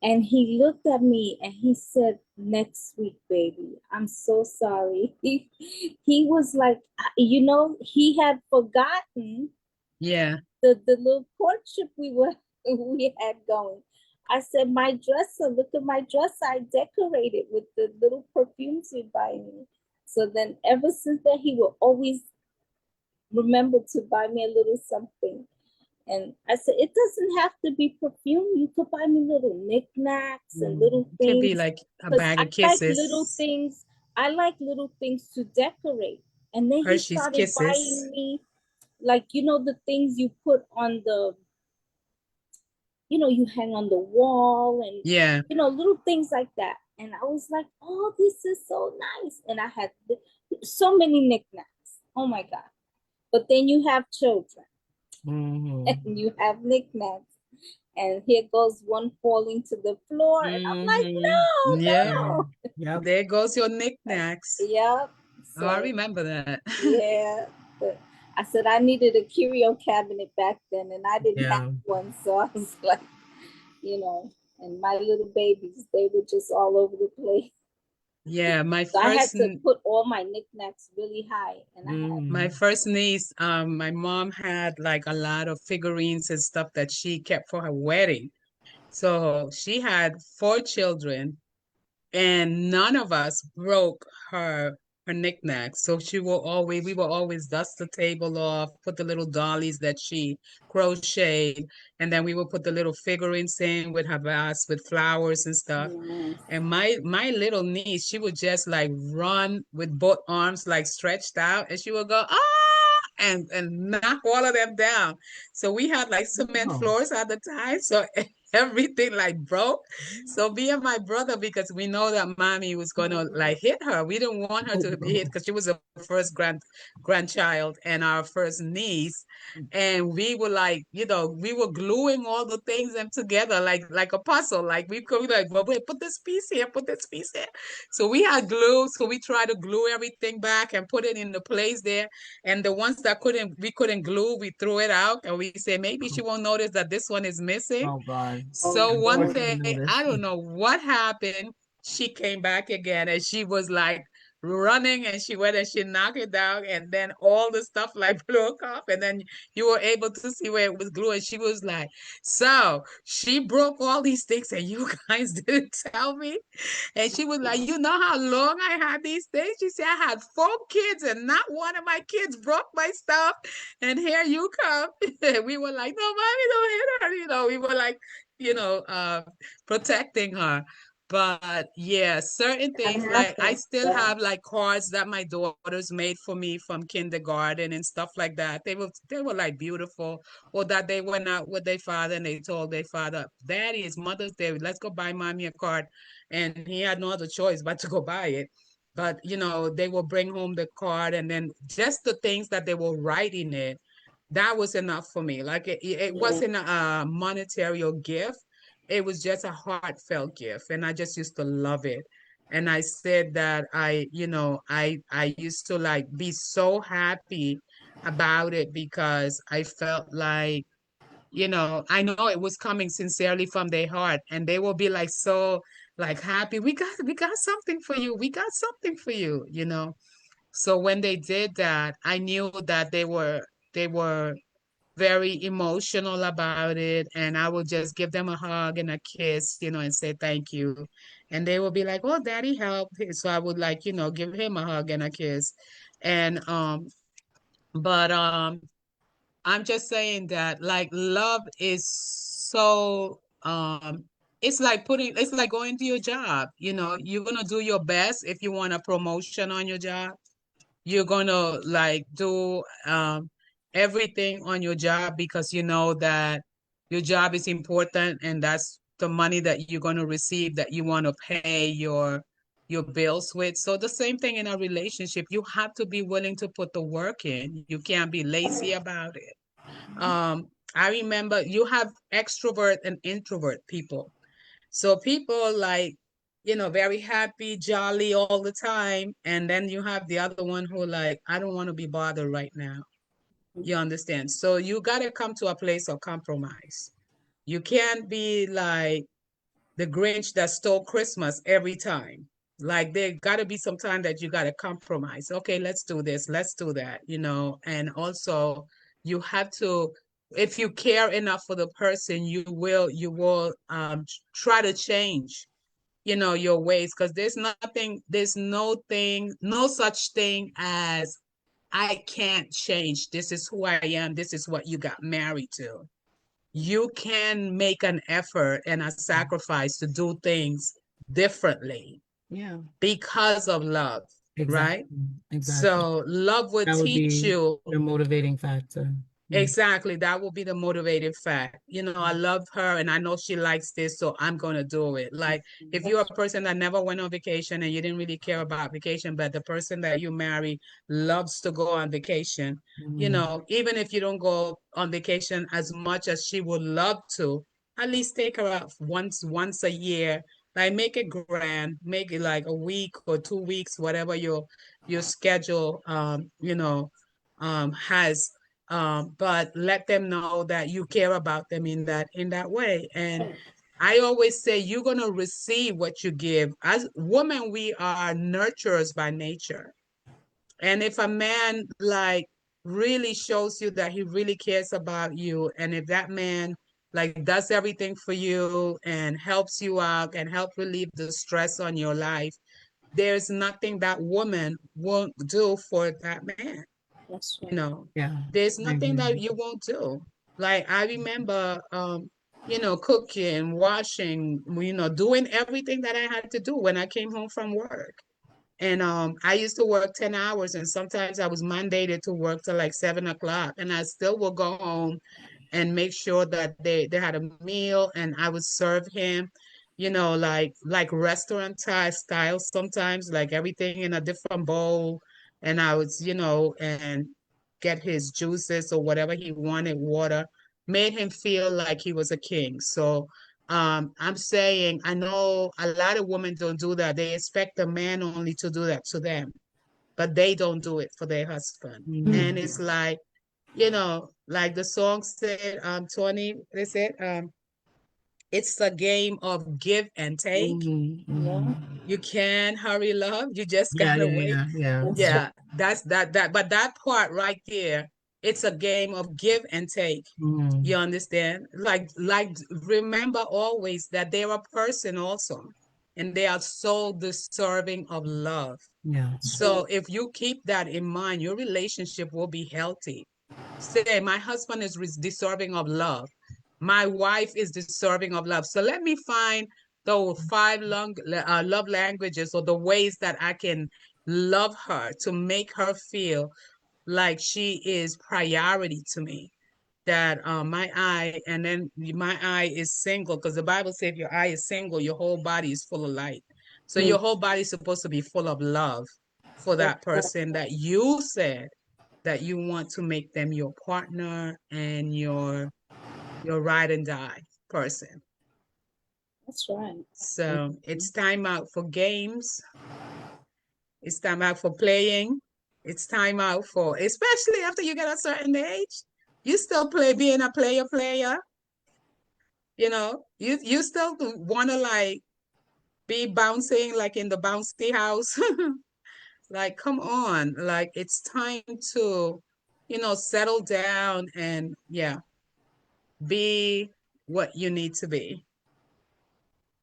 and he looked at me and he said, "Next week, baby. I'm so sorry." He was like, he had forgotten Yeah. the little courtship we had going. I said, "My dresser, look at my dresser. I decorated with the little perfumes you buy me." So then ever since then, he will always remember to buy me a little something. And I said, "It doesn't have to be perfume. You could buy me little knick-knacks and little It can be things." like a Because bag I of like little kisses. things. I like little things to decorate. And then he Hershey's started Kisses. buying me, like, the things you put on you hang on the wall, and Yeah. little things like that. And I was like, "Oh, this is so nice." And I had so many knickknacks. Oh my God. But then you have children and you have knickknacks, and here goes one falling to the floor, and I'm like, "No, Yeah. no." Yep. There goes your knickknacks. Yeah. Oh, I So remember that. yeah, but I said I needed a curio cabinet back then, and I didn't have Yeah. one. So I was like, and my little babies, they were just all over the place. Yeah, So I had to put all my knickknacks really high, and I had my first niece, my mom had like a lot of figurines and stuff that she kept for her wedding. So she had 4 children, and none of us broke her knickknacks. So we will always dust the table off, put the little dollies that she crocheted, and then we will put the little figurines in with her vase with flowers and stuff. Nice. And my little niece, she would just like run with both arms like stretched out, and she would go, and knock all of them down. So we had like cement Oh. floors at the time. So everything like broke. So me and my brother, because we know that mommy was gonna like hit her. We didn't want her to be hit because she was the first grandchild and our first niece. And we were like, we were gluing all the things them together like a puzzle. Like we could be like, well, wait, put this piece here, put this piece there. So we had glue, so we tried to glue everything back and put it in the place there. And the ones that we couldn't glue, we threw it out and we said maybe she won't notice that this one is missing. Oh God. So Of one course day, you noticed. I don't know what happened. She came back again and she was like running, and she went and she knocked it down, and then all the stuff like broke off, and then you were able to see where it was glued. And she was like, so she broke all these things and you guys didn't tell me. And she was like, you know how long I had these things? She said, I had 4 kids and not one of my kids broke my stuff. And here you come. We were like, no, mommy, don't hit her. We were like, protecting her. But yeah, certain things, like I still have like cards that my daughters made for me from kindergarten and stuff like that. They were like beautiful. Or that they went out with their father and they told their father, Daddy, it's Mother's Day, let's go buy mommy a card. And he had no other choice but to go buy it. But they will bring home the card, and then just the things that they will write in it, that was enough for me. Like it wasn't a monetary gift. It was just a heartfelt gift. And I just used to love it. And I said that I used to like be so happy about it because I felt like, I know it was coming sincerely from their heart, and they will be like so like happy. We got something for you. We got something for you. So when they did that, I knew that they were very emotional about it, and I would just give them a hug and a kiss, and say thank you. And they would be like, "Oh, Daddy helped." So I would like, give him a hug and a kiss. And but I'm just saying that like love is so it's like going to your job. You're gonna do your best if you want a promotion on your job. You're gonna like do everything on your job because you know that your job is important, and that's the money that you're gonna receive that you want to pay your bills with. So the same thing in a relationship, you have to be willing to put the work in. You can't be lazy about it. I remember you have extrovert and introvert people. So people like, very happy, jolly all the time. And then you have the other one who like, I don't want to be bothered right now. You understand? So you got to come to a place of compromise. You can't be like the Grinch that stole Christmas every time. Like there got to be some time that you got to compromise. Okay, let's do this. Let's do that, And also you have to, if you care enough for the person, you will try to change, your ways, because no such thing as I can't change. This is who I am. This is what you got married to. You can make an effort and a sacrifice to do things differently Yeah. because of love, right? Exactly. So love would That would teach be you. the motivating factor. Exactly. That will be the motivating fact. I love her and I know she likes this, so I'm going to do it. Like if you're a person that never went on vacation and you didn't really care about vacation, but the person that you marry loves to go on vacation, even if you don't go on vacation as much as she would love to, at least take her out once a year. Like make it grand, make it like a week or 2 weeks, whatever your schedule has, but let them know that you care about them in that way. And I always say you're going to receive what you give. As women, we are nurturers by nature. And if a man like really shows you that he really cares about you, and if that man like does everything for you and helps you out and help relieve the stress on your life, there's nothing that woman won't do for that man. That's You right. know, Yeah. there's I nothing agree. that you won't do. Like I remember, cooking, washing, doing everything that I had to do when I came home from work. And I used to work 10 hours, and sometimes I was mandated to work till like 7 o'clock. And I still will go home and make sure that they had a meal, and I would serve him, like restaurant style sometimes, like everything in a different bowl. And I would, and get his juices or whatever he wanted, water, made him feel like he was a king. So I'm saying, I know a lot of women don't do that. They expect a man only to do that to them, but they don't do it for their husband. And Mhm. it's like, like the song said, Tony, they said, it's a game of give and take. Mhm. Yeah, Mhm. You can't hurry love. You just Yeah, gotta yeah, wait. yeah, yeah. that's Yeah. right. Yeah, that's but that part right there, it's a game of give and take. You Mhm. understand? Like remember always that they're a person also, and they are so deserving of love. Yeah. That's right. So if you keep that in mind, your relationship will be healthy. Say, my husband is deserving of love. My wife is deserving of love. So let me find the love languages, or the ways that I can love her to make her feel like she is priority to me. That my eye, and then my eye is single, because the Bible says if your eye is single, your whole body is full of light. So Mm, your whole body is supposed to be full of love for that's that right. person that you said that you want to make them your partner and your ride and die person. That's right. So it's time out for games. It's time out for playing. It's time out for, especially after you get a certain age, you still play being a player. You still want to like be bouncing like in the bouncy house. Like, come on, like it's time to, settle down and yeah, be what you need to be.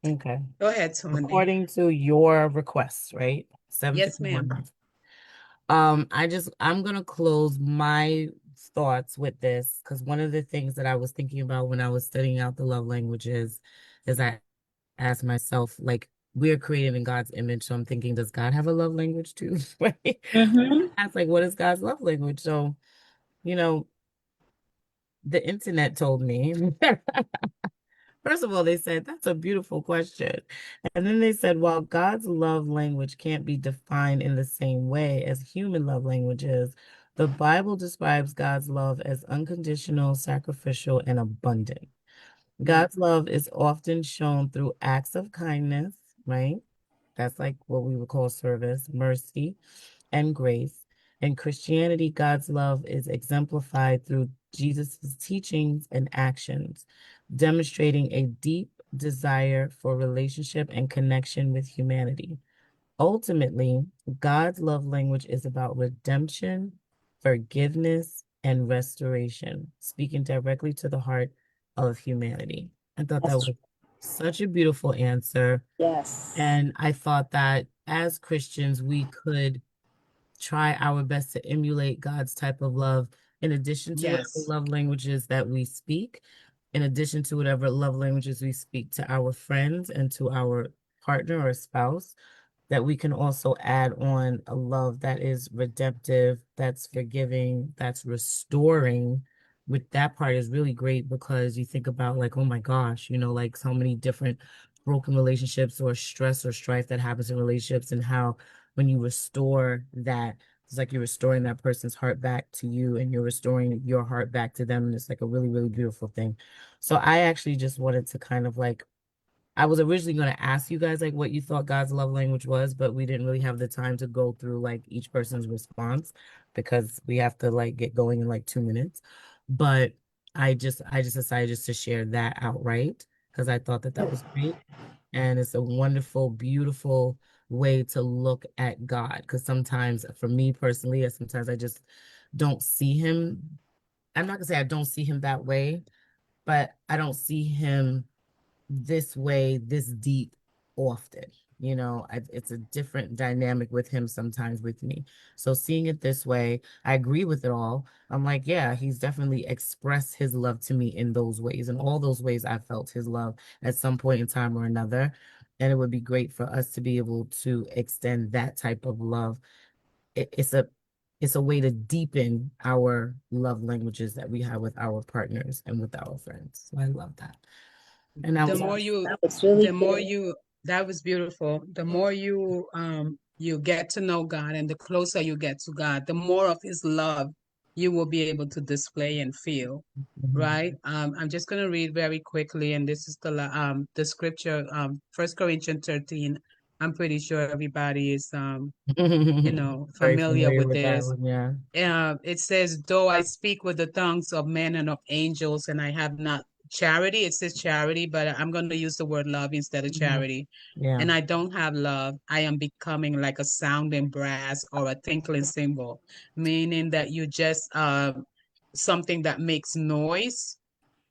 Okay. Go ahead, Tony. According to your request, right? Yes, ma'am. 7:51. I'm gonna close my thoughts with this because one of the things that I was thinking about when I was studying out the love languages is I asked myself, like, we're created in God's image, so I'm thinking, does God have a love language too? Right? Mm-hmm. I was like, what is God's love language? So, you know, the internet told me. First of all, they said, that's a beautiful question. And then they said, while God's love language can't be defined in the same way as human love language is, the Bible describes God's love as unconditional, sacrificial, and abundant. Mm. God's love is often shown through acts of kindness, right? That's like what we would call service, mercy, and grace. In Christianity, God's love is exemplified through Jesus' teachings and actions, demonstrating a deep desire for relationship and connection with humanity. Ultimately, God's love language is about redemption, forgiveness, and restoration, speaking directly to the heart of humanity. I thought that That's was such a beautiful answer. yes. And I thought that as Christians, we could try our best to emulate God's type of love in addition to whatever Yes. love languages that we speak, in addition to whatever love languages we speak to our friends and to our partner or spouse, that we can also add on a love that is redemptive, that's forgiving, that's restoring. With that part is really great because you think about like, oh my gosh, like so many different broken relationships or stress or strife that happens in relationships, and how when you restore that, it's like you're restoring that person's heart back to you and you're restoring your heart back to them. And it's like a really, really beautiful thing. So I actually just wanted to kind of like, I was originally going to ask you guys like what you thought God's love language was, but we didn't really have the time to go through like each person's response because we have to like get going in like 2 minutes. But I just decided just to share that outright because I thought that that was great. And it's a wonderful, beautiful way to look at God. Because sometimes for me personally, sometimes I just don't see him. I'm not gonna say I don't see him that way, but I don't see him this way, this deep often. You know, it's a different dynamic with him sometimes with me. So seeing it this way, I agree with it all. I'm like, yeah, he's definitely expressed his love to me in those ways. In all those ways, I felt his love at some point in time or another. And it would be great for us to be able to extend that type of love. It's a way to deepen our love languages that we have with our partners and with our friends. So I love that. And I The was more you, That was really the more good. you, that was beautiful. The more you get to know God, and the closer you get to God, the more of his love you will be able to display and feel. Right? I'm just going to read very quickly, and this is the scripture, 1 Corinthians 13. I'm pretty sure everybody is very familiar familiar with with that this. one, yeah. It says, though I speak with the tongues of men and of angels, and I have not charity, it says charity, but I'm going to use the word love instead of charity. Yeah. And I don't have love, I am becoming like a sounding brass or a tinkling cymbal, meaning that you just something that makes noise,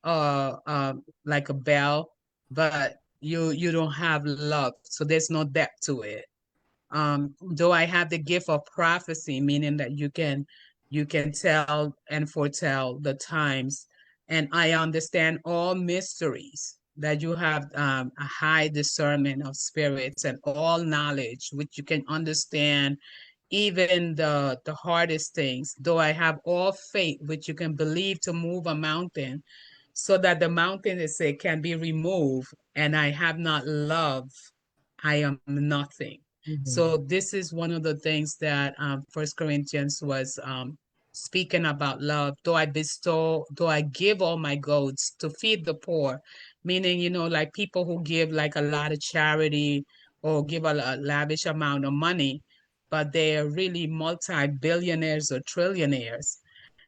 like a bell, but you don't have love, so there's no depth to it. Though I have the gift of prophecy, meaning that you can tell and foretell the times, and I understand all mysteries, that you have a high discernment of spirits and all knowledge, which you can understand even the hardest things. Though I have all faith, which you can believe to move a mountain, so that the mountain is say can be removed, and I have not love, I am nothing. So this is one of the things that First Corinthians was speaking about love. Though I give all my goods to feed the poor, meaning, like people who give like a lot of charity or give a lavish amount of money, but they're really multi-billionaires or trillionaires.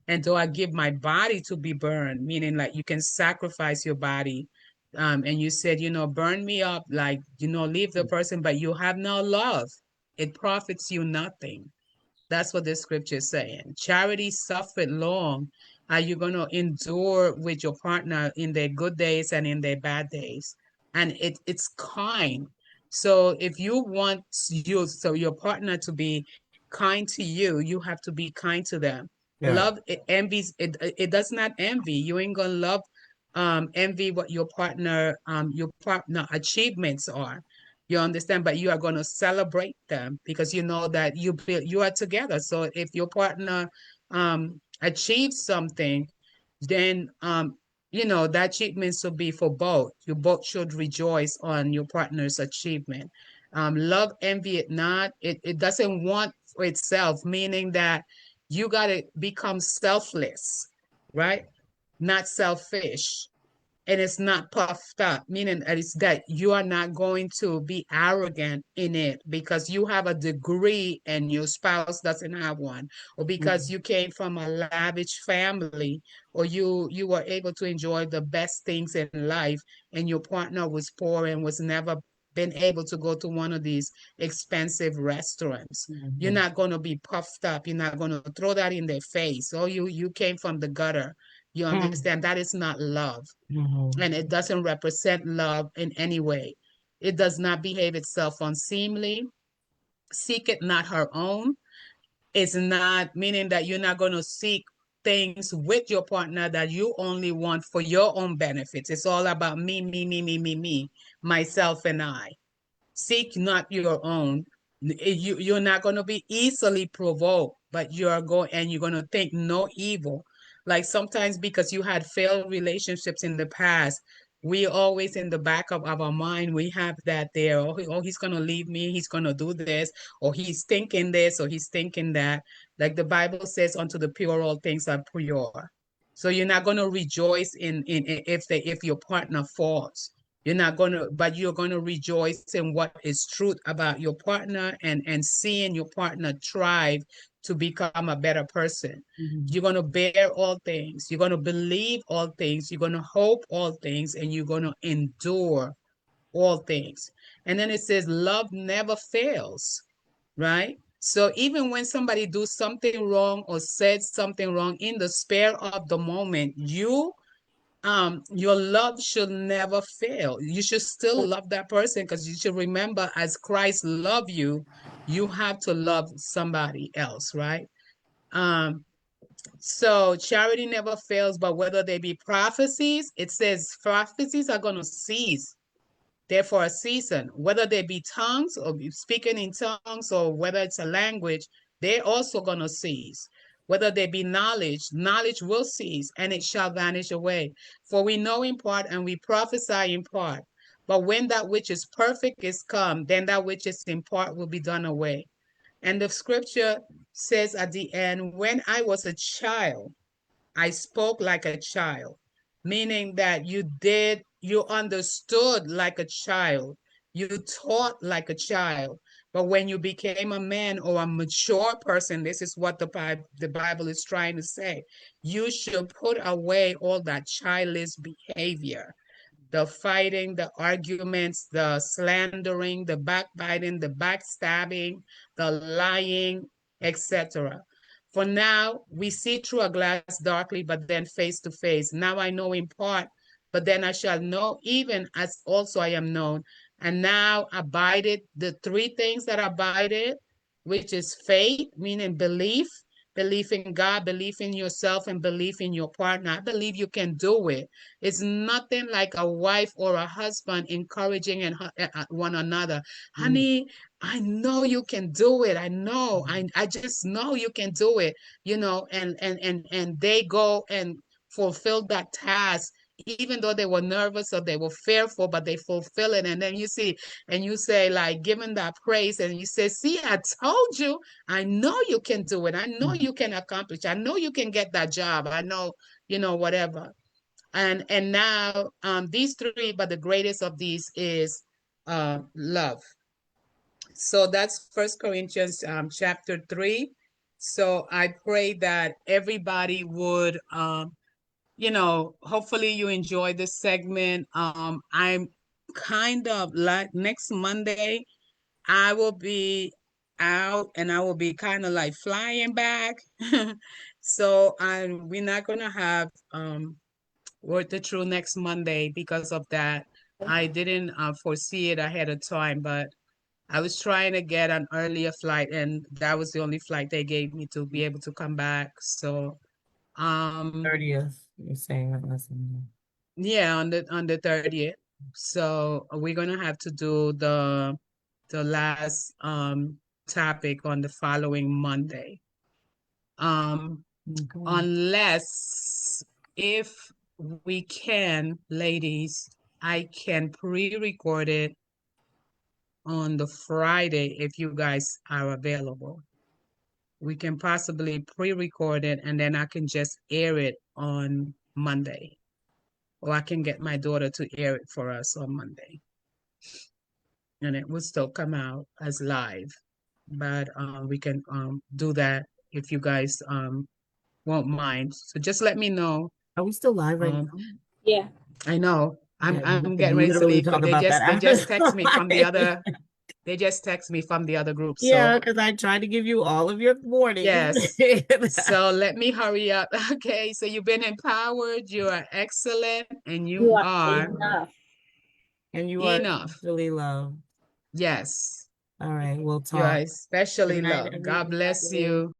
And though I give my body to be burned, meaning like you can sacrifice your body. And you said, burn me up, like, leave the person, but you have no love. It profits you nothing. That's what this scripture is saying. Charity suffered long. Are you going to endure with your partner in their good days and in their bad days? And it's kind. So if you want your partner to be kind to you, you have to be kind to them. Yeah. Love, it envies, it does not envy. You ain't gonna love envy what your partner achievements are. You understand? But you are going to celebrate them, because you know that you are together. So if your partner achieves something, then that achievement should be for both. You both should rejoice on your partner's achievement. Love envy it not. It doesn't want for itself, meaning that you got to become selfless, right? Not selfish, and it's not puffed up, meaning that it's that you are not going to be arrogant in it because you have a degree and your spouse doesn't have one, or because you came from a lavish family, or you were able to enjoy the best things in life, and your partner was poor and was never been able to go to one of these expensive restaurants. You're not going to be puffed up. You're not going to throw that in their face. Oh, you came from the gutter. You understand? That is not love. And it doesn't represent love in any way. It does not behave itself unseemly. Seek it not her own. It's not meaning that you're not going to seek things with your partner that you only want for your own benefits. It's all about me, me, me, me, me, me, myself, and I. Seek not your own. You're not going to be easily provoked, but you're going to think no evil. Like sometimes because you had failed relationships in the past, we always in the back of our mind, we have that there. Oh, he's going to leave me. He's going to do this, or he's thinking this, or he's thinking that. Like the Bible says, unto the pure, all things are pure. So you're not going to rejoice in if your partner falls. You're not going to, but you're going to rejoice in what is truth about your partner, and seeing your partner thrive to become a better person. You're going to bear all things. You're going to believe all things. You're going to hope all things, and you're going to endure all things. And then it says, love never fails, right? So even when somebody do something wrong or said something wrong, in the spare of the moment, you your love should never fail. You should still love that person, because you should remember, as Christ loved you, you have to love somebody else, right? So charity never fails, but whether they be prophecies, it says prophecies are going to cease. They're for a season, whether they be tongues or speaking in tongues, or whether it's a language, they're also going to cease. Whether they be knowledge, knowledge will cease, and it shall vanish away. For we know in part, and we prophesy in part. But when that which is perfect is come, then that which is in part will be done away. And the scripture says at the end, when I was a child, I spoke like a child, meaning that you understood like a child, you taught like a child. But when you became a man or a mature person, this is what the Bible is trying to say. You should put away all that childish behavior, the fighting, the arguments, the slandering, the backbiting, the backstabbing, the lying, etc. For now, we see through a glass darkly, but then face to face. Now I know in part, but then I shall know, even as also I am known. And now abideth the three things that abideth, which is faith, meaning belief, belief in God, belief in yourself, and belief in your partner. I believe you can do it. It's nothing like a wife or a husband encouraging one another. Honey, I know you can do it. I know. I just know you can do it. And they go and fulfill that task, even though they were nervous or they were fearful, but they fulfill it. And then you see, and you say, like, giving that praise, and you say, see, I told you, I know you can do it. I know you can accomplish. I know you can get that job. I know, whatever. And now these three, but the greatest of these is love. So that's First Corinthians chapter 3. So I pray that everybody would hopefully you enjoy this segment. I'm kind of like, next Monday I will be out, and I will be kind of like flying back. So we're not gonna have Word the Truth next Monday because of that. I didn't foresee it ahead of time, but I was trying to get an earlier flight, and that was the only flight they gave me to be able to come back. So 30th, you're saying that lesson. yeah, on the 30th. So we're gonna have to do the last topic on the following Monday. Okay. Unless, if we can, ladies, I can pre-record it on the Friday if you guys are available. We can possibly pre-record it, and then I can just air it on Monday. Or I can get my daughter to air it for us on Monday. And it will still come out as live. But we can do that if you guys won't mind. So just let me know. Are we still live right now? Yeah. I know. Yeah, I'm we can getting ready to literally leave, talk but about that they after just the text me from the live. other. They just text me from the other group. Yeah, So because I tried to give you all of your warnings. yes. So let me hurry up. Okay. So you've been empowered. You are excellent, and you are enough. And you are enough. especially loved. Yes. All right, we'll You are talk. especially Good night, loved. God bless everybody. you.